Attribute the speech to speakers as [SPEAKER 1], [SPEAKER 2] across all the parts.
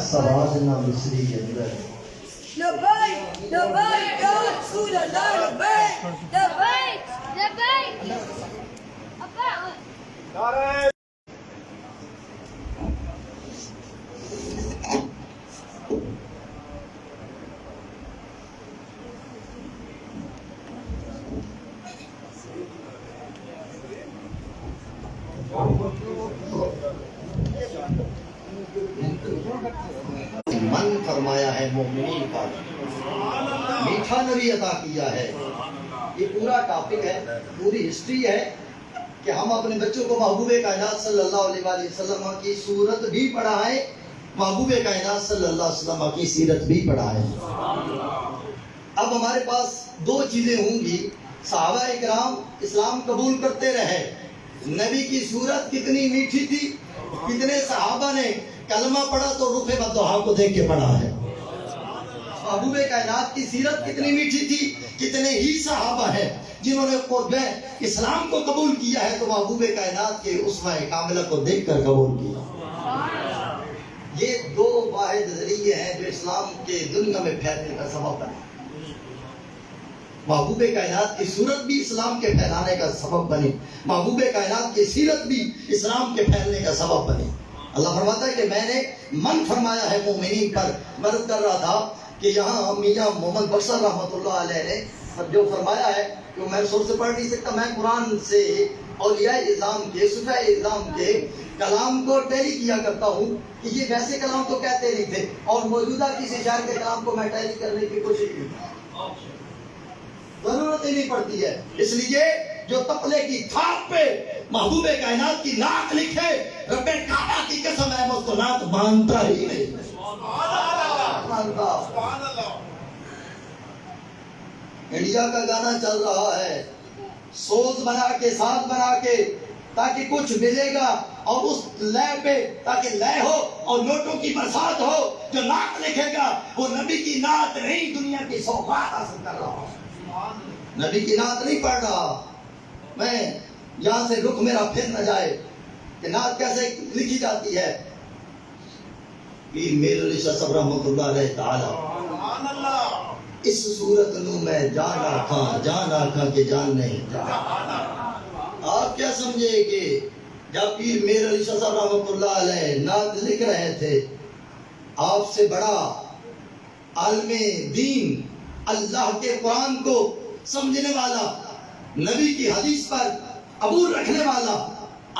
[SPEAKER 1] سوازنا مصری کے اندر من فرمایا ہے مومنین پر، میٹھا نبی عطا کیا ہے۔ یہ پورا ٹاپک ہے، پوری ہسٹری ہے کہ ہم اپنے بچوں کو محبوب کائنات صلی اللہ علیہ وآلہ وسلم کی صورت بھی پڑھائیں، محبوب کائنات صلی اللہ علیہ وسلم کی سیرت بھی پڑھائیں۔ اب ہمارے پاس دو چیزیں ہوں گی، صحابہ اکرام اسلام قبول کرتے رہے، نبی کی صورت کتنی میٹھی تھی، کتنے صحابہ نے کلمہ پڑھا تو رخ بدوحا کو دیکھ کے پڑھا ہے۔ محبوب کائنات کی سیرت کتنی میٹھی تھی، کتنے ہی صحابہ ہیں جنہوں نے اسلام کو قبول کیا ہے تو محبوب کائنات کے اسوہ کاملہ کو دیکھ کر قبول کیا۔ یہ دو واحد ذریعے ہیں جو اسلام کے دنیا میں پھیلنے کا سبب بنے۔ محبوب کائنات کی صورت بھی اسلام کے پھیلانے کا سبب بنی، محبوب کائنات کی سیرت بھی اسلام کے پھیلنے کا سبب بنی۔ اللہ فرماتا ہے کہ میں نے من فرمایا ہے مومنین پر۔ مرد کر رہا تھا کہ یہاں میاں محمد بخشر رحمۃ اللہ علیہ نے جو فرمایا ہے کہ میں سر سے پڑھ نہیں سکتا، میں قرآن سے اولیاء اعظام کے، صفحہ اعظام کے کلام کو ٹیلی کیا کرتا ہوں کہ یہ ویسے کلام تو کہتے نہیں تھے، اور موجودہ کسی شاعر کے کلام کو میں ٹیلی کرنے کی کوشش کی، ضرورت ہی نہیں پڑتی ہے۔ اس لیے جو تپلے کی تھاپ پہ محبوب کائنات کی نعت لکھے، رب کعبہ کی قسم ہے میں اس کو نعت مانتا ہی نہیں مانتا۔ انڈیا کا گانا چل رہا ہے، سوز بنا کے ساز بنا کے تاکہ کچھ ملے گا، اور اس لے پہ تاکہ لے ہو اور نوٹوں کی برسات ہو، جو نعت لکھے گا وہ نبی کی نعت نہیں دنیا کی سوغات حاصل کر رہا، نبی کی نعت نہیں پڑھ رہا۔ میں یہاں سے رخ میرا پھر نہ جائے کہ نعت کیسے لکھی جاتی ہے۔ پیر میر علی شاہ صاحب رحمۃ اللہ علیہ تعالی، اس صورت نو میں جان آکھاں کہ جان نہیں جان۔ آپ کیا سمجھے کہ جب پیر میر علی شاہ صاحب رحمۃ اللہ علیہ نعت لکھ رہے تھے، آپ سے بڑا عالم دین، اللہ کے قرآن کو سمجھنے والا، نبی کی حدیث پر عبور رکھنے والا،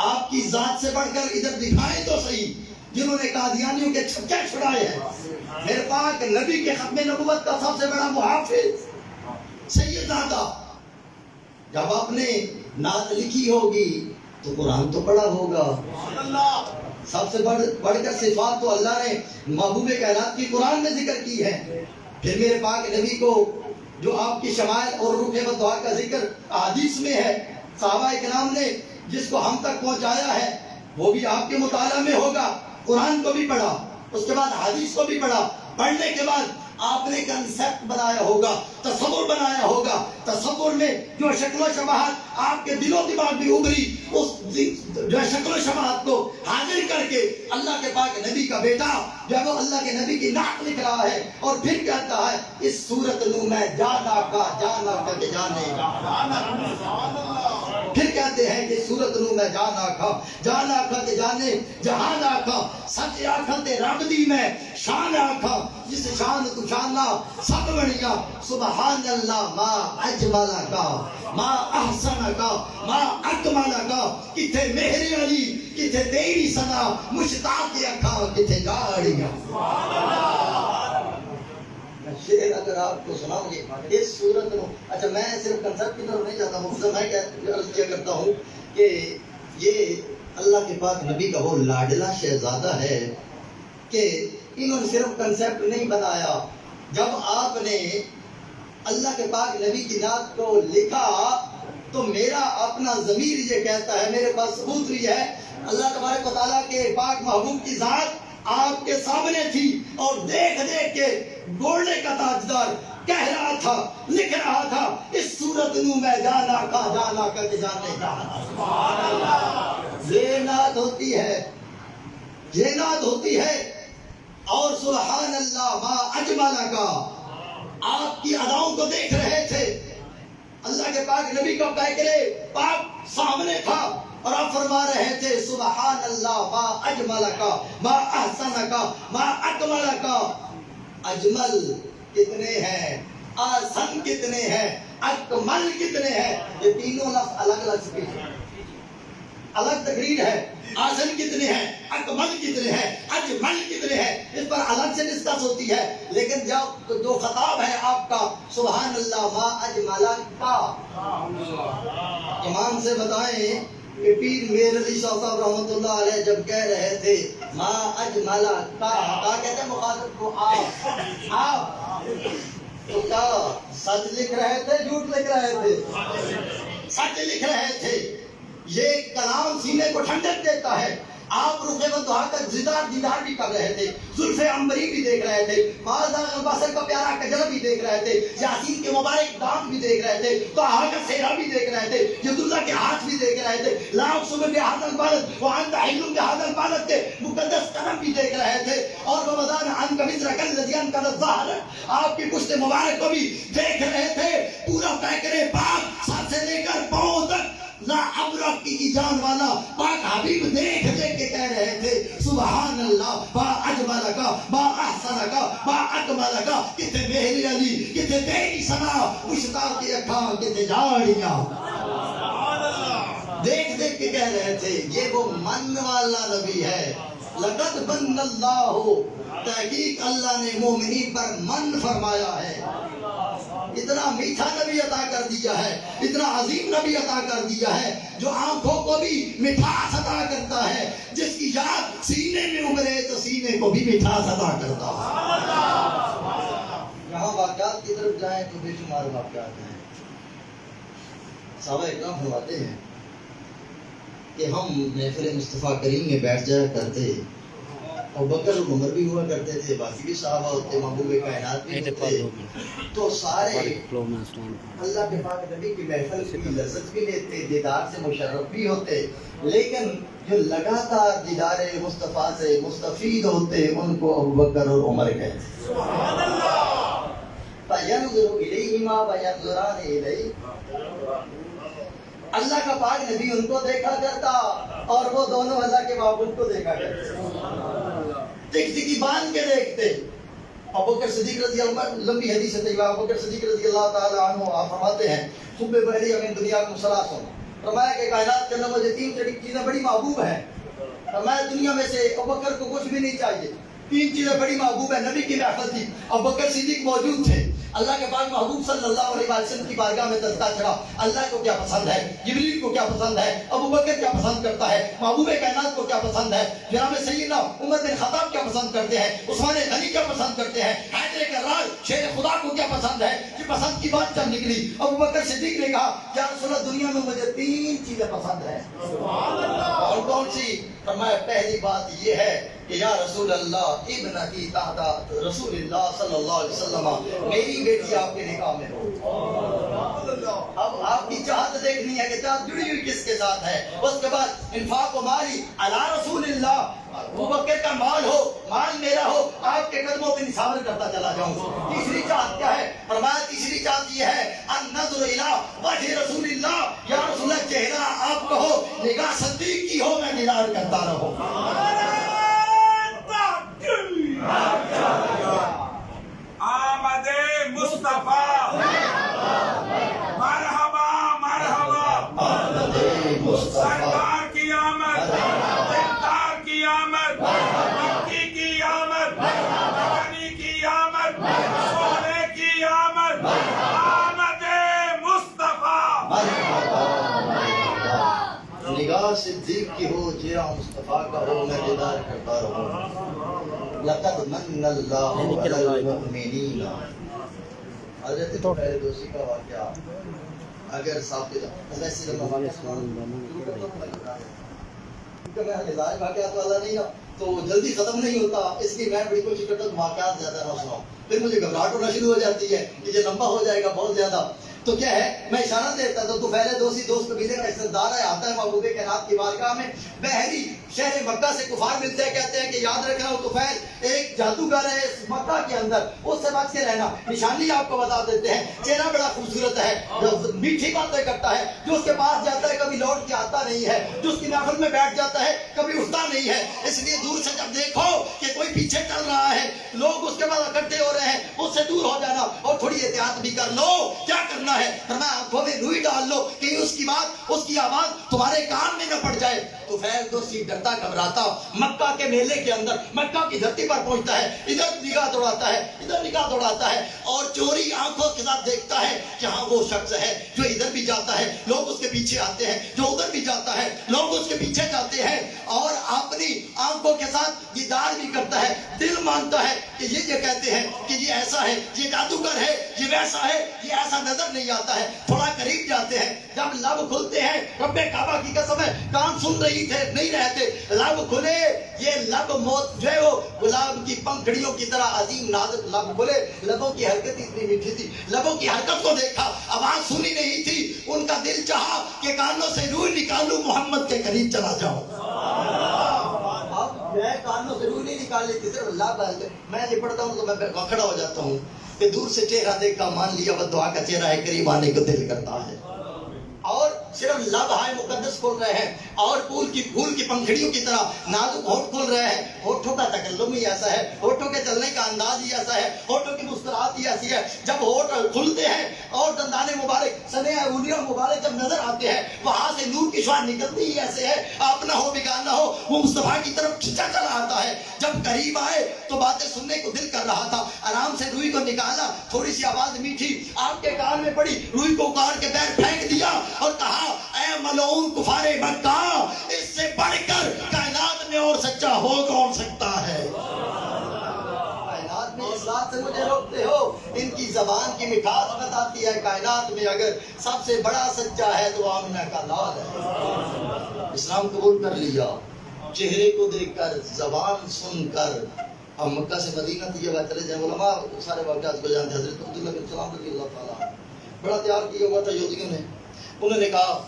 [SPEAKER 1] آپ کی ذات سے بڑھ کر ادھر دکھائیں تو صحیح، جنہوں نے قادیانیوں کے چھکے چھڑائے ہیں، میرے پاک نبی کے ختم نبوت کا سب سے بڑا محافظ سید زادہ، جب آپ نے نعت لکھی ہوگی تو قرآن تو پڑھا ہوگا۔ سب سے بڑھ کر صفات تو اللہ نے محبوب کائنات کی قرآن میں ذکر کی ہے۔ پھر میرے پاک نبی کو جو آپ کی شمائل اور رخ بدوحا کا ذکر حدیث میں ہے، صحابہ اکرام نے جس کو ہم تک پہنچایا ہے وہ بھی آپ کے مطالعہ میں ہوگا۔ قرآن کو بھی پڑھا، اس کے بعد حدیث کو بھی پڑھا، پڑھنے کے بعد آپ نے کنسیپٹ بنایا ہوگا، تصور بنایا ہوگا، تصور میں جو شکل و شباہت آپ کے دل و دماغ میں ابھری، اس جو شکل و شباہت کو حاضر کر کے اللہ کے پاک نبی کا بیٹا جب وہ اللہ کے نبی کی نعت لکھ رہا ہے، اور پھر کہتا ہے اس صورت نو میں جان آقا کہ جانے، پھر کہتے ہیں کہ صورت نو میں جان آقا کہ جانے، جہان آقا سچ آقا تے رب دی میں شان آقا، جس شان تو شانہ سب بڑھیا، سبحان اللہ ما اجمل کا، ما احسن کا، ما اکمل کا، کتھے مہری علی کتھے تیری سنا، مشتاق اکھاں کتھے گاڑیاں۔ شعر اگر آپ کو سناؤں گے اس صورت میں، اچھا میں صرف کنسپٹ کی طرف نہیں جاتا ہوں، میں عرض کیا کرتا ہوں کہ یہ اللہ کے پاک نبی کا وہ لاڈلا شہزادہ ہے کہ انہوں نے صرف کنسپٹ نہیں بنایا، جب آپ نے اللہ کے پاک نبی کی نعت کو لکھا تو میرا اپنا ضمیر یہ کہتا ہے، میرے پاس ثبوت بھی ہے، اللہ تبارک و تعالیٰ کے پاک محبوب کی ذات آپ کے سامنے تھی، اور دیکھ دیکھ کے گھوڑے کا تاجدار کہہ رہا تھا، لکھ رہا تھا، اس صورت نو میں جانا کا کہ جانے کا۔ یہ ہوتی ہے، یہ نعت ہوتی ہے. اور سبحان اللہ ما اجمل کا، آپ کی اداؤں کو دیکھ رہے تھے. اللہ کے پاک نبی کا پیکرے پاک سامنے تھا اور آپ فرما رہے تھے سبحان اللہ ما اجمل کا ما احسن کا ما اکمل کا. اجمل کتنے ہیں، احسن کتنے ہیں، اکمل کتنے ہیں؟ یہ تینوں لفظ الگ الگ سپیش ہیں، الگ تقریر ہے. احسن کتنے ہیں، اکمل کتنے ہیں، اجمل کتنے ہیں، اس پر الگ سے ڈسکس ہوتی ہے. لیکن جب جو خطاب ہے آپ کا سبحان اللہ ما اجمل کا، امام سے بتائیں کہ پیر میر علی شاہ صاحب رحمۃ اللہ علیہ جب کہہ رہے تھے ما اجمل کا کہتے ہیں مخاطب کو آپ تو کیا سچ لکھ رہے تھے جھوٹ لکھ رہے تھے؟ سچ لکھ رہے تھے. یہ کلام سینے کو ٹھنڈک دیتا ہے. آپ رخ بندھا کا دیدار بھی کر رہے تھے، زلف عنبری بھی دیکھ رہے تھے، بصر کا پیارا کجل بھی دیکھ رہے تھے، یاسین کے مبارک دام بھی دیکھ رہے تھے، طہا کا سہرا بھی دیکھ رہے تھے، ید اللہ کے ہاتھ بھی دیکھ رہے تھے، لاؤ صبح کے حاضر بالت وانت حلم کے حاضر بالت کے مقدس قدم بھی دیکھ رہے تھے. اور رمضان ان کا مصر کل لذیان کا ظاہر آپ کی پشت مبارک کو بھی دیکھ رہے تھے. پورا پیکرے پاک سر سے لے کر پاؤں تک لا ابرک کی جان والا پاک حبیب دیکھ دیکھ کے کہہ رہے تھے سبحان اللہ با اجمل کا با احسن کا با اکمل کا. کتنے مہر علی، کتنے تیری سنا، مشتاق کی اکھاں کتنے جاڑیاں. دیکھ دیکھ کے کہہ رہے تھے یہ وہ من والا نبی ہے. لقد من اللہ، تحقیق اللہ نے مومنین پر من فرمایا ہے. اتنا میٹھا نبی عطا کر دیا ہے، اتنا عظیم نبی عطا کر دیا ہے جو آنکھوں کو بھی مٹھاس عطا کرتا ہے. جس کی یاد سینے میں ابھرے تو سینے کو بھی مٹھاس عطا کرتا ہے. یہاں واقعات کی طرف جائیں تو بے شمار واقعات ہیں. صحابہ اکرام فرماتے ہیں کہ ہم محفل مصطفیٰ کریم میں بیٹھ جایا کرتے، اور بکر اور عمر بھی ہوا کرتے تھے، باقی بھی صحابہ ہوتے، محبوب کائنات بھی ہوتے، تو سارے اللہ کے پاک نبی کی محفل کی لذت بھی لیتے، دیدار سے مشرف بھی ہوتے. لیکن جو لگاتار دیدار مصطفیٰ سے مستفید ہوتے ان کو ابو بکر اور عمر کہتے. سبحان اللہ. فَيَنْظُرُ إِلَيْهِمَا وَيَنْظُرَانِ إِلَيْهِ. اللہ کا پاک نبی ان کو دیکھا کرتا اور وہ دونوں اللہ کے محبوب کو دیکھا کرتے. ٹکٹکی باندھ کے دیکھتے. ابوبکر صدیق رضی اللہ، لمبی حدیث ہے، ابوبکر صدیق رضی اللہ تعالی عنہ آپ فرماتے ہیں صبح بحری من دنیا کو ثلاث، فرمایا کہ کائنات کے اندر مجھے تین چیزیں بڑی محبوب ہیں. فرمایا دنیا میں سے ابوبکر کو کچھ بھی نہیں چاہیے، تین چیزیں بڑی محبوب ہیں. نبی کی محفل تھی، ابوبکر صدیق موجود تھے، اللہ کے پاک محبوب صلی اللہ علیہ وسلم کی بارگاہ میں تذکرہ چڑھا. اللہ کو کیا پسند ہے، جبریل کو کیا پسند ہے، ابو بکر کیا پسند کرتا ہے، محبوب کائنات کو کیا پسند ہے، جناب سیدنا عمر بن خطاب کیا پسند کرتے ہیں، عثمان غنی کیا پسند کرتے ہیں، حیدر کرار شیر خدا کو کیا پسند ہے. یہ پسند کی بات جب نکلی ابو بکر صدیق نے کہا یا رسول اللہ دنیا میں مجھے تین چیزیں پسند ہیں. اور کون سی؟ فرمایا پہلی بات یہ ہے کہ یا رسول اللہ ابنتی تحت رسول اللہ صلی اللہ علیہ وسلم، میری بیٹی آپ کے نکاح میں ہو. اب آپ کی چاہت دیکھنی ہے کہ چاہت جڑی ہوئی کس کے ساتھ ہے. اس کے بعد انفاق و مالی علی رسول اللہ، ابو بکر کا مال ہو، مال میرا ہو، آپ کے قدموں پہ نثار کرتا چلا جاؤں. تیسری چاہت کیا ہے؟ فرمایا تیسری چاہت یہ ہے النظر الی وجہ رسول اللہ، یا رسول اللہ چہرہ آپ کا ہو، نگاہ صدیق کی ہو، میں دیدار کرتا رہوں.
[SPEAKER 2] آمد مصطفیٰ مرحبا مرحبا، سرکار کی آمد، دلدار کی آمد، مکی کی آمد، غنی کی آمد، سونے کی آمد، آمد مصطفیٰ.
[SPEAKER 1] نگاہ صدیق کی ہو، چہرہ مصطفیٰ کا ہو، میں دیدار کرتا رہوں. لقد من اللہ علی المؤمنین. حضرت فردوسی کا واقعہ اگر ثابت ہے، ایسی لمبا واقعہ کیونکہ میں ہزار واقعات والا نہیں ہوں تو جلدی ختم نہیں ہوتا، اس لیے میں بڑی کوشش کرتا ہوں واقعات زیادہ نہ سناؤں، پھر مجھے گھبراہٹ ہونا شروع ہو جاتی ہے کہ یہ لمبا ہو جائے گا بہت زیادہ. تو کیا ہے میں اشارہ دیتا تھا تو پہلے دوست قبیلے کا استدار ہے آتا ہے محبوب کائنات کی بارگاہ میں بحری شہر مکہ سے کفار ملتے ہیں کہتے ہیں کہ یاد رکھنا وہ طفیل ایک جادوگر ہے اس مکہ کے اندر اس سے بچ کے رہنا نشانی آپ کو بتا دیتے ہیں چہرہ بڑا خوبصورت ہے جو میٹھی باتیں کرتا ہے جو اس کے پاس جاتا ہے کبھی لوٹ کے آتا نہیں ہے جو اس کی محفل میں بیٹھ جاتا ہے کبھی اٹھتا نہیں ہے اس لیے دور سے جب دیکھو کہ کوئی پیچھے چل رہا ہے لوگ اس کے بعد اکٹھے ہو رہے ہیں اس سے دور ہو جانا اور تھوڑی احتیاط بھی کر لو کیا کرنا ہے فرمایا آنکھوں میں روئی ڈال لو کہ اس کی بات اس کی آواز تمہارے کان میں نہ پڑ جائے تو فیض دوستی ڈرتا گھبراتا مکہ کے میلے کے اندر مکہ کی دھرتی پر پہنچتا ہے ادھر نگاہ دوڑاتا ہے ادھر نگاہ دوڑاتا ہے اور چوری آنکھوں کے ساتھ دیکھتا ہے کہ ہاں وہ شخص ہے جو ادھر بھی جاتا ہے لوگ اس کے پیچھے آتے ہیں جو ادھر بھی جاتا ہے لوگ اس کے پیچھے جاتے ہیں اور اپنی آنکھوں کے ساتھ دیدار بھی کرتا ہے دل مانتا ہے کہ یہ کہتے ہیں کہ یہ ایسا ہے یہ جادوگر ہے یہ ویسا ہے یہ ایسا نظر نہیں آتا ہے تھوڑا قریب جاتے ہیں جب لب کھلتے ہیں رب کعبہ کی قسم ہے کان سن رہی تھے نہیں رہتے لب کھلے یہ لب موت جو ہے وہ گلاب کی پنکھڑیوں کی طرح عظیم نازک لب کھلے لبوں کی حرکت اتنی میٹھی تھی لبوں کی حرکت کو دیکھا آواز سنی نہیں تھی ان کا دل چاہا کہ کانوں سے روح نکالوں محمد کے قریب چلا جاؤں اب میں کانوں سے روح نہیں نکال لیتی صرف لب میں لپٹتا ہوں تو میں کھڑا ہو جاتا ہوں کہ دور سے چہرہ دیکھا مان لیا وہ دعا کا چہرہ ہے قریب آنے کو دل کرتا ہے اور صرف لب ہائے مقدس کھول رہے ہیں اور پھول کی پنکھڑیوں کی طرح نازک ہونٹ کھول رہے ہیں ہونٹوں کا تکلم ہی ایسا ہے ہونٹوں کے چلنے کا انداز ہی ایسا ہے ہونٹوں کی مسکراہٹ ہی ایسی ہے جب ہونٹ کھلتے ہیں اور دندان مبارک سنے انگلیاں مبارک جب نظر آتے ہیں وہاں سے نور کی شعاع نکلتی ہی ایسے ہے آپ نہ ہو بگانا ہو وہ مصطفیٰ کی طرف کھینچا چلا آتا ہے جب قریب آئے تو باتیں سننے کو دل کر رہا تھا آرام سے روئی کو نکالا تھوڑی سی آواز میٹھی آپ کے کان میں پڑی روئی کو اکاڑ کے پیر پھینک دیا اور کہا اے ملعون کفار مکہ اس سے بڑھ کر کائنات میں اور سچا ہو کون سکتا ہے کائنات میں اس بات سے مجھے روکتے ہو ان کی زبان کی مٹھاس بتاتی ہے کائنات میں اگر سب سے بڑا سچا ہے تو آمنہ کا لال ہے اسلام قبول کر لیا چہرے کو دیکھ کر زبان سن کر اب مکہ سے مدینہ تھی جب چلے جائیں علماء سارے واقعات کو جانتے حضرت عبداللہ بن سلام رضی اللہ تعالیٰ بڑا تیار کیا ہوا تھا یہودیوں نے انہوں نے کہا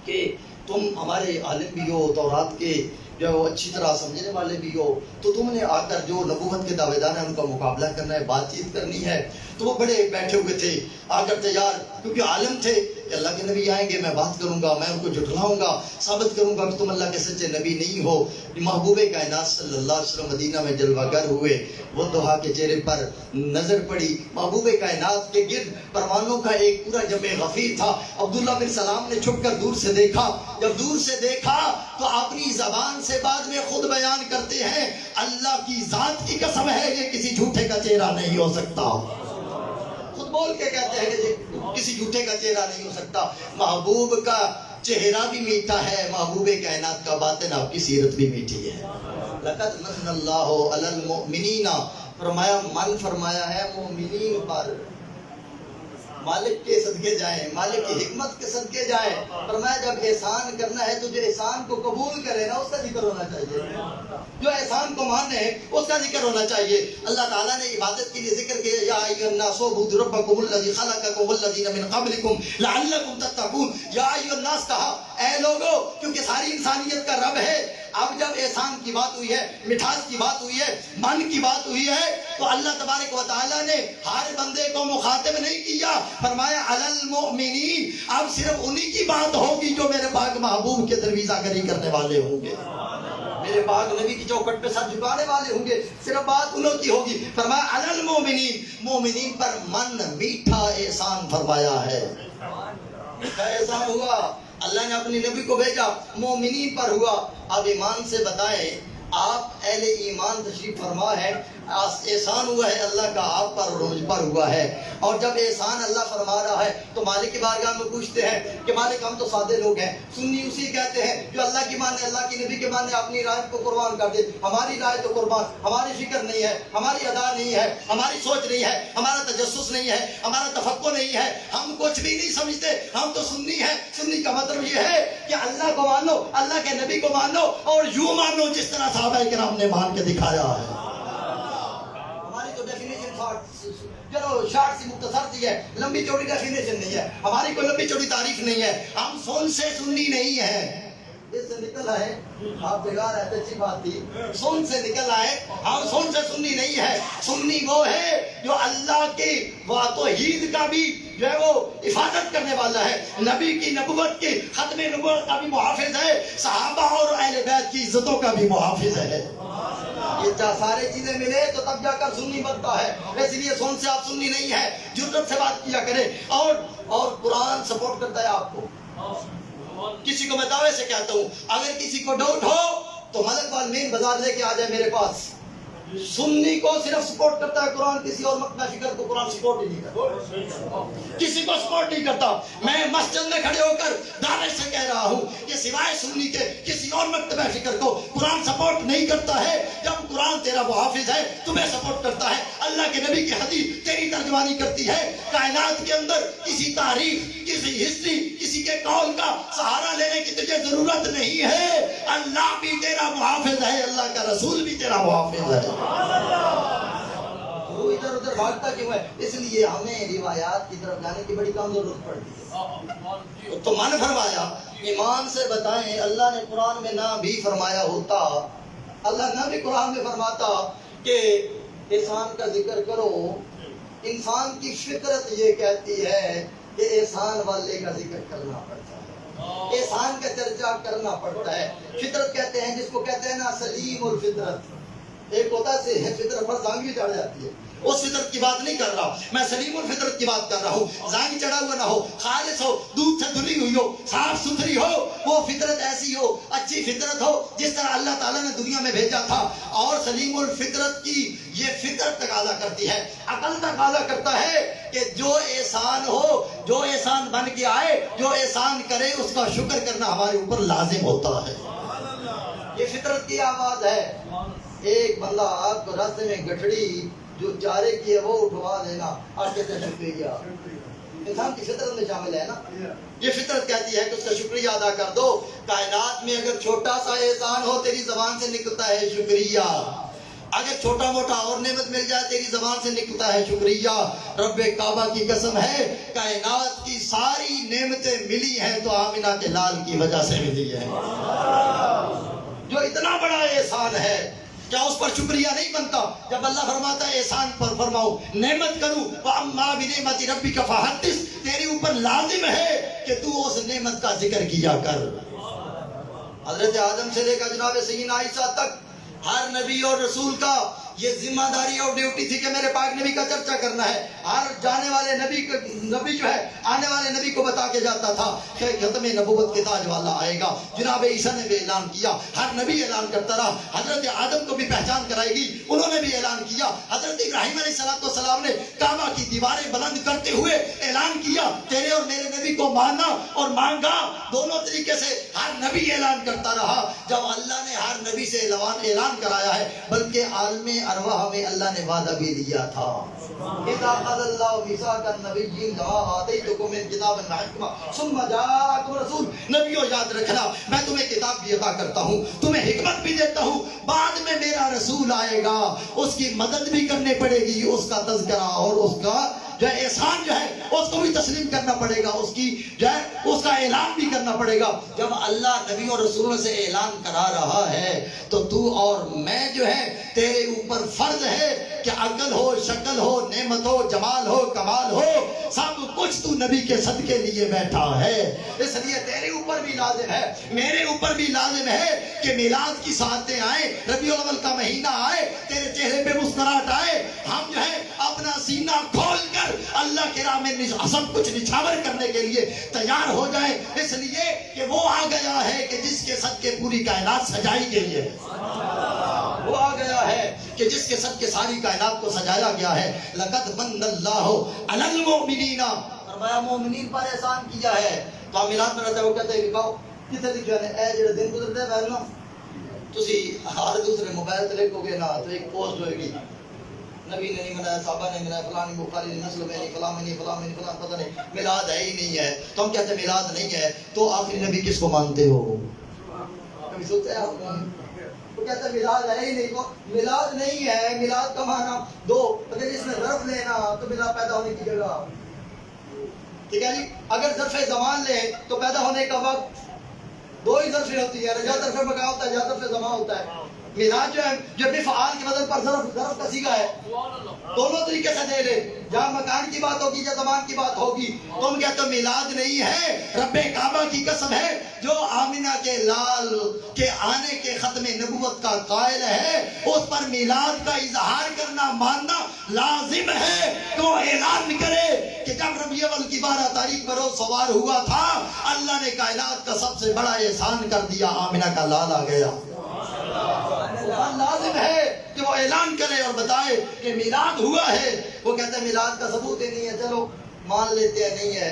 [SPEAKER 1] کہ تم ہمارے عالم بھی ہو تورات کے جو اچھی طرح سمجھنے والے بھی ہو تو تم نے آ کر جو نبوت کے دعوے دار ہیں ان کا مقابلہ کرنا ہے بات چیت کرنی ہے تو وہ بڑے بیٹھے ہوئے تھے آ کر تیار کیونکہ عالم تھے کہ اللہ کے نبی آئیں گے میں بات کروں گا میں ان کو جھٹلاؤں گا ثابت کروں گا کہ تم اللہ کے سچے نبی نہیں ہو محبوب کائنات صلی اللہ علیہ وسلم مدینہ میں جلوہ گر ہوئے وہ دوحہ کے چہرے پر نظر پڑی محبوب کائنات کے گرد پروانوں کا ایک پورا جمع غفیر تھا عبداللہ بن سلام نے چھپ کر دور سے دیکھا جب دور سے دیکھا تو اپنی زبان سے بعد میں خود بیان کرتے ہیں اللہ کی ذات کی قسم ہے یہ کسی جھوٹے کا چہرہ نہیں ہو سکتا خود بول کے کہتے ہیں کہ کسی جھوٹے کا چہرہ نہیں ہو سکتا محبوب کا چہرہ بھی میٹھا ہے محبوب کائنات کا باطن آپ کی سیرت بھی میٹھی ہے لقد من اللہ علی المؤمنین فرمایا من فرمایا ہے مومنین پر مالک کے صدقے جائیں مالک کی حکمت کے صدقے جائیں فرمایا جب احسان کرنا ہے تو جو احسان کو قبول کرے نا اس کا ذکر ہونا چاہیے جو احسان کو مانے اس کا ذکر ہونا چاہیے اللہ تعالیٰ نے عبادت کے لیے ذکر کیا یا ایھا الناس اعبدوا ربکم الذی خلقکم والذین من قبلکم لعلکم تتقون یا ایھا الناس کہا اے لوگو کیونکہ ساری انسانیت کا رب ہے اب جب احسان کی بات ہوئی ہے مٹھاس کی بات ہوئی ہے من کی بات ہوئی ہے تو اللہ تبارک و تعالیٰ نے ہر بندے کو مخاطب نہیں کیا فرمایا علی المؤمنین اب صرف انہی کی بات ہوگی جو میرے پاک محبوب کے درویزہ گری کرنے والے ہوں گے میرے پاک نبی کی چوکھٹ پہ سر جھکانے والے ہوں گے صرف بات انہوں کی ہوگی فرمایا علی المؤمنین مومنین پر من میٹھا احسان فرمایا ہے میٹھا احسان ہوا اللہ نے اپنی نبی کو بھیجا مومنین پر ہوا اب ایمان سے بتائیں آپ اہل ایمان تشریف فرما ہے احسان ہوا ہے اللہ کا آپ پر اور مجھ پر ہوا ہے اور جب احسان اللہ فرما رہا ہے تو مالک کی بارگاہ میں پوچھتے ہیں کہ مالک ہم تو سادے لوگ ہیں سنی اسی کہتے ہیں جو اللہ کی مانے اللہ کی نبی کے مانے اپنی رائے کو قربان کر دے ہماری رائے تو قربان ہماری فکر نہیں ہے ہماری ادا نہیں ہے ہماری سوچ نہیں ہے ہمارا تجسس نہیں ہے ہمارا تفقع نہیں ہے ہم کچھ بھی نہیں سمجھتے ہم تو سنی ہے سنی کا مطلب یہ ہے کہ اللہ کو مانو اللہ کے نبی کو مانو اور یوں مانو جس طرح صحابہ کرام نے مان کے دکھایا ہے چلو شارٹ سی مختصر سی ہے، لمبی چوڑی ڈیفینیشن نہیں ہے ہماری، کوئی لمبی چوڑی تعریف نہیں ہے، ہم سن سے سنی نہیں ہے، اس سے نکل آئے آپ جگہ رہتے اچھی بات تھی، سن سے نکل آئے، ہم سن سے سنی نہیں ہے، سنی وہ ہے جو اللہ کی توحید کا بھی جو ہے وہ حفاظت کرنے والا ہے، نبی کی نبوت کی ختم نبوت کا بھی محافظ ہے، صحابہ اور اہل بیت کی عزتوں کا بھی محافظ ہے۔ یہ سارے چیزیں ملے تو تب جا کر سنی بنتا ہے، اس لیے سن سے آپ سنی نہیں ہے، جرأت سے بات کیا کرے، اور قرآن سپورٹ کرتا ہے آپ کو۔ کسی کو میں دعوے سے کہتا ہوں اگر کسی کو ڈاؤٹ ہو تو ملک والمین بازار لے کے آ جائے میرے پاس، سنی کو صرف سپورٹ کرتا ہے قرآن، کسی اور مقنع فکر کو قرآن سپورٹ ہی نہیں کرتا، کسی کو سپورٹ نہیں کرتا۔ میں مسجد میں کھڑے ہو کر دعوے سے کہہ رہا ہوں کہ سوائے سنی کے کسی اور مکتبہ فکر کو قرآن سپورٹ نہیں کرتا ہے، جب قرآن تیرا محافظ ہے تمہیں سپورٹ کرتا ہے، اللہ کے نبی کی حدیث تیری ترجمانی کرتی ہے، کائنات کے اندر کسی تاریخ، کسی ہسٹری، کسی کے قول کا سہارا لینے کی تجھے ضرورت نہیں ہے، اللہ بھی تیرا محافظ ہے، اللہ کا رسول بھی تیرا محافظ ہے۔ وہ ادھر ادھر بھاگتا کیوں ہے؟ اس لیے ہمیں روایات کی طرف جانے کی بڑی کم ضرورت پڑتی ہے۔ تو من فرمایا ایمان سے بتائیں، اللہ نے قرآن میں نہ بھی فرمایا ہوتا، اللہ نہ بھی قرآن میں فرماتا کہ احسان کا ذکر کرو، انسان کی فطرت یہ کہتی ہے کہ احسان والے کا ذکر کرنا پڑتا ہے، احسان کا چرچا کرنا پڑتا ہے۔ فطرت کہتے ہیں جس کو کہتے ہیں نا سلیم الفطرت، ایک ہوتا ہے فطرت پر زانگ بھی چڑھ جاتی ہے، اس فطرت کی بات نہیں کر رہا میں، سلیم الفطرت کی بات کر رہا ہوں، زانگ چڑھا ہوا نہ ہو، خالص ہو، دودھ سے دھلی ہوئی ہو، صاف ستھری ہو، وہ فطرت ایسی ہو، اچھی فطرت ہو جس طرح اللہ تعالیٰ نے دنیا میں بھیجا تھا۔ اور سلیم الفطرت کی یہ فطرت تقاضا کرتی ہے، عقل تقاضا کرتا ہے کہ جو احسان ہو، جو احسان بن کے آئے، جو احسان کرے اس کا شکر کرنا ہمارے اوپر لازم ہوتا ہے، یہ فطرت کی آواز ہے۔ ایک بندہ آپ کو راستے میں گٹھڑی جو چارے کی ہے وہ اٹھوا دینا، آپ کہتے ہیں شکریہ، انسان کی فطرت میں شامل ہے نا، یہ فطرت کہتی ہے کہ اس کا شکریہ ادا کر دو۔ کائنات میں اگر چھوٹا سا احسان ہو تیری زبان سے نکلتا ہے شکریہ، اگر چھوٹا موٹا اور نعمت مل جائے تیری زبان سے نکلتا ہے شکریہ۔ رب کعبہ کی قسم ہے کائنات کی ساری نعمتیں ملی ہیں تو آمنہ کے لال کی وجہ سے ملی ہے، جو اتنا بڑا احسان ہے، کیا اس پر شکریہ نہیں بنتا؟ جب اللہ فرماتا ہے احسان پر فرماؤ، نعمت کروں، وَأَمَّا بِنِعْمَةِ رَبِّكَ فَحَدِّثْ، تیرے اوپر لازم ہے کہ تو اس نعمت کا ذکر کیا کر۔ حضرت آدم سے لے کر جناب سیدنا عیسیٰ تک ہر نبی اور رسول کا یہ ذمہ داری اور ڈیوٹی تھی کہ میرے پاک نبی کا چرچا کرنا ہے۔ ہر جانے والے نبی جو ہے آنے والے نبی کو بتا کے جاتا تھا کہ ختم نبوت کے تاج والا آئے گا۔ جناب عیسیٰ نے بھی اعلان کیا، ہر نبی اعلان کرتا رہا، حضرت آدم کو بھی پہچان کرائے گی، انہوں نے بھی اعلان کیا۔ حضرت ابراہیم علیہ السلام نے کعبہ کی دیواریں بلند کرتے ہوئے اعلان کیا تیرے اور میرے نبی کو ماننا اور مانگا، دونوں طریقے سے ہر نبی اعلان کرتا رہا۔ جب اللہ نے ہر نبی سے اعلان کرایا ہے، بلکہ عالم ارواح میں اللہ نے وعدہ بھی دیا تھا، اذا قضى الله ميثاق النبيين لما آتيتكم من كتاب وحكمة ثم جاءكم رسول، نبیوں یاد رکھنا میں تمہیں کتاب بھی عطا کرتا ہوں، تمہیں حکمت بھی دیتا ہوں، بعد میں میرا رسول آئے گا، اس کی مدد بھی کرنی پڑے گی، اس کا تذکرہ اور اس کا جو ہے احسان جو ہے اس کو بھی تسلیم کرنا پڑے گا، اس کی جو ہے اس کا اعلان بھی کرنا پڑے گا۔ جب اللہ نبی اور رسولوں سے اعلان کرا رہا ہے تو تو اور میں جو ہے تیرے اوپر فرض ہے کہ عقل ہو، شکل ہو، نعمت ہو، جمال ہو، کمال ہو، سب کچھ تو نبی کے صدقے لیے بیٹھا ہے۔ اس لیے تیرے اوپر بھی لازم ہے، میرے اوپر بھی لازم ہے کہ میلاد کی ساعتیں آئیں، ربیع الاول کا مہینہ آئے، تیرے چہرے پہ مسکراہٹ آئے، ہم جو ہے اپنا سینہ کھول کر اللہ کے راہ میں سب کچھ نچھاور کرنے کے لیے تیار ہو جائے، اس لیے کہ وہ آ گیا ہے کہ جس کے صدقے پوری کائنات سجائی گئی ہے، وہ آ گیا ہے کہ جس کے صدقے ساری کائنات کو سجایا گیا ہے۔ لقد من اللہ علی المؤمنین، فرمایا مومنین پر احسان کیا ہے۔ تو ہم میلاد میں رہتے ہیں، وہ کہتے ہیں لکھاؤ کتنے لکھا ہے، اے جڑے دن گزرتے ہیں پہلے نا تسی ہر دوسرے موبائل تے لکھو گے نا تو ایک پوسٹ ہوئے گی، نبی نے نہیں منایا، صحابہ نے منایا، فلاں بخاری نے، مسلم نے نہیں، فلاں میں نہیں، فلاں میں نہیں، فلاں پتہ نہیں، میلاد ہے ہی نہیں ہے۔ تو ہم کہتے ہیں میلاد نہیں ہے، تو آخری نبی کس کو مانتے ہو؟ کبھی سوچتے ہیں آپ وہ کہتا ہے میلاد ہے ہی نہیں. وہ میلاد نہیں ہے. میلاد کا معنی دو. اگر اس میں ظرف لینا تو میلاد پیدا ہونے کی جگہ, ٹھیک ہے جی. اگر ظرف زمان لے تو پیدا ہونے کا وقت, دو ہی ظرفیں ہوتی ہیں, یا ظرف مکان ہوتا ہے یا ظرف زمان ہوتا ہے. میلاد جو ہے جو بھی فعال کے بدل پر ظرف کا صیغہ ہے, دونوں طریقے سے دے لے, جہاں مکان کی بات ہوگی یا زمان کی بات ہوگی. تم کہتے ہو میلاد نہیں ہے. رب کعبہ کی قسم ہے جو آمنہ کے لال کے آنے کے ختم نبوت کا قائل ہے, اس پر میلاد کا اظہار کرنا ماننا لازم ہے. تو اعلان کرے کہ جب ربیع الاول کی 12 تاریخ پر روز سوار ہوا تھا, اللہ نے کائنات کا سب سے بڑا احسان کر دیا, آمنہ کا لال آ گیا. لازم ہے کہ وہ اعلان کرے اور بتائے کہ میلاد ہوا ہے. وہ کہتے ہیں میلاد کا ثبوت ہی نہیں ہے. چلو مان لیتے ہیں نہیں ہے,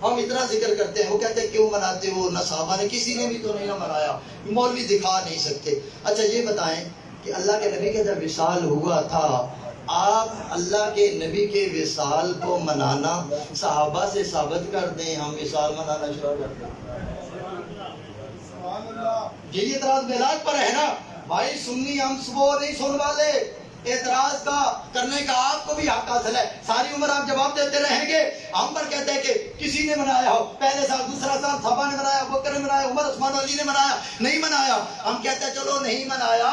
[SPEAKER 1] ہم اتنا ذکر کرتے ہیں. وہ کہتے ہیں کیوں مناتے ہو؟ نہ صحابہ نے کسی نے بھی تو نہیں منایا, مولوی دکھا نہیں سکتے. اچھا یہ بتائیں کہ اللہ کے نبی کا جب وصال ہوا تھا, آپ اللہ کے نبی کے وصال کو منانا صحابہ سے ثابت کر دیں, ہم وصال منانا شروع کر دیں. یہ اعتراض میلاد پر ہے نا بھائی. سنی ہم وہ نہیں سن والے, اعتراض کا کرنے کا آپ کو بھی حق حاصل ہے. ساری عمر آپ جواب دیتے رہیں گے. ہم پر کہتے ہیں کہ کسی نے منایا ہو, پہلے سال دوسرا سال صحابہ نے منایا, ابو بکر نے منایا, عمر عثمان علی نے منایا, نہیں منایا. ہم کہتے ہیں چلو نہیں منایا,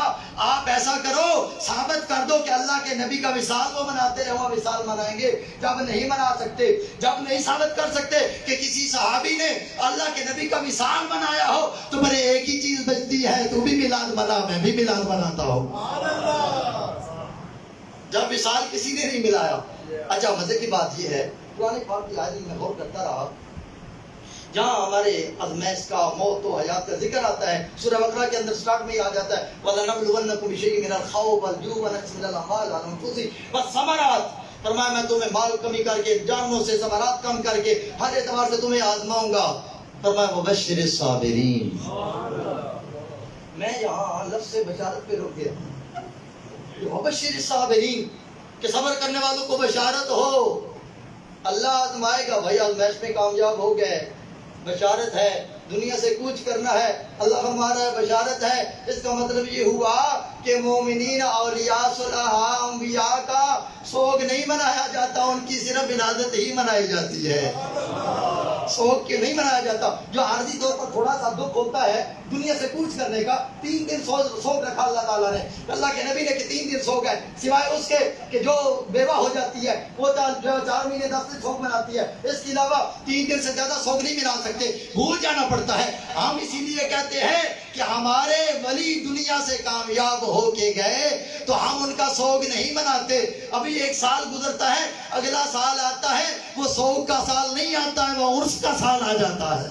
[SPEAKER 1] آپ ایسا کرو ثابت کر دو کہ اللہ کے نبی کا وصال وہ مناتے رہے, وہ وصال منائیں گے. جب نہیں منا سکتے, جب نہیں ثابت کر سکتے کہ کسی صحابی نے اللہ کے نبی کا وصال منایا ہو, تو میرے ایک ہی چیز بچتی ہے, تو بھی میلاد منا, میں بھی میلاد مناتا ہوں. جب وصال کسی نے نہیں ملایا. اچھا مزے کی بات یہ ہے, قرآن پاک کی آیت میں غور کرتا رہا, جہاں ہمارے ازمیش کا, موت و حیات کا ذکر آتا ہے, سورہ بقرہ کے اندر سٹارٹ میں ہی آ جاتا ہے وَلَنَبْلُوَنَّكُمْ بِشَيْءٍ مِنَ الْخَوْفِ وَالْجُوعِ وَنَقْصٍ مِنَ الْأَمْوَالِ وَالْأَنفُسِ وَالثَّمَرَاتِ. فرمایا میں تمہیں مال کمی کر کے, جانوں سے ثمرات کم کر کے, ہر اعتبار سے تمہیں آزماؤں گا. فرمایا وَبَشِّرِ الصَّابِرِينَ. میں یہاں لفظ سے بشارت پہ رک گیا. وَبَشِّرِ الصَّابِرِينَ کہ صبر کرنے والوں کو بشارت ہو. اللہ آزمائے گا بھائی, آزمائش میں کامیاب ہو گئے, بشارت ہے. دنیا سے کوچ کرنا ہے, اللہ فرما رہا ہے بشارت ہے. اس کا مطلب یہ ہوا کہ مومنین, اولیاء, صلحاء, انبیاء کا سوگ نہیں منایا جاتا, ان کی صرف ولادت ہی منائی جاتی ہے. سوگ کیوں نہیں منایا جاتا؟ جو عارضی طور پر تھوڑا سا دکھ ہوتا ہے دنیا سے کوچ کرنے کا, 3 دن سوگ رکھا اللہ تعالیٰ نے. اللہ کے نبی نے کہ 3 دن سوگ ہے, سوائے اس کے کہ جو بیوہ ہو جاتی ہے وہ 4 مہینے 10 دن سوگ مناتی ہے. اس کے علاوہ 3 دن سے زیادہ سوگ نہیں منا سکتے, بھول جانا پڑتا ہے. ہم اسی لیے کہتے ہیں کہ ہمارے ولی دنیا سے کامیاب ہو کے گئے تو ہم ان کا سوگ نہیں مناتے. ابھی 1 سال گزرتا ہے, اگلا سال آتا ہے, وہ سوگ کا سال نہیں آتا ہے, وہ عرس کا سال آ جاتا ہے.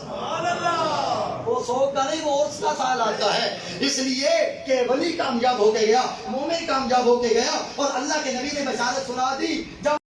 [SPEAKER 1] وہ سوگ کا نہیں, وہ عرس کا سال آتا ہے. اس لیے کہ ولی کامیاب ہو کے گیا, مومن کامیاب ہو کے گیا, اور اللہ کے نبی نے بشارت سنا دی. جب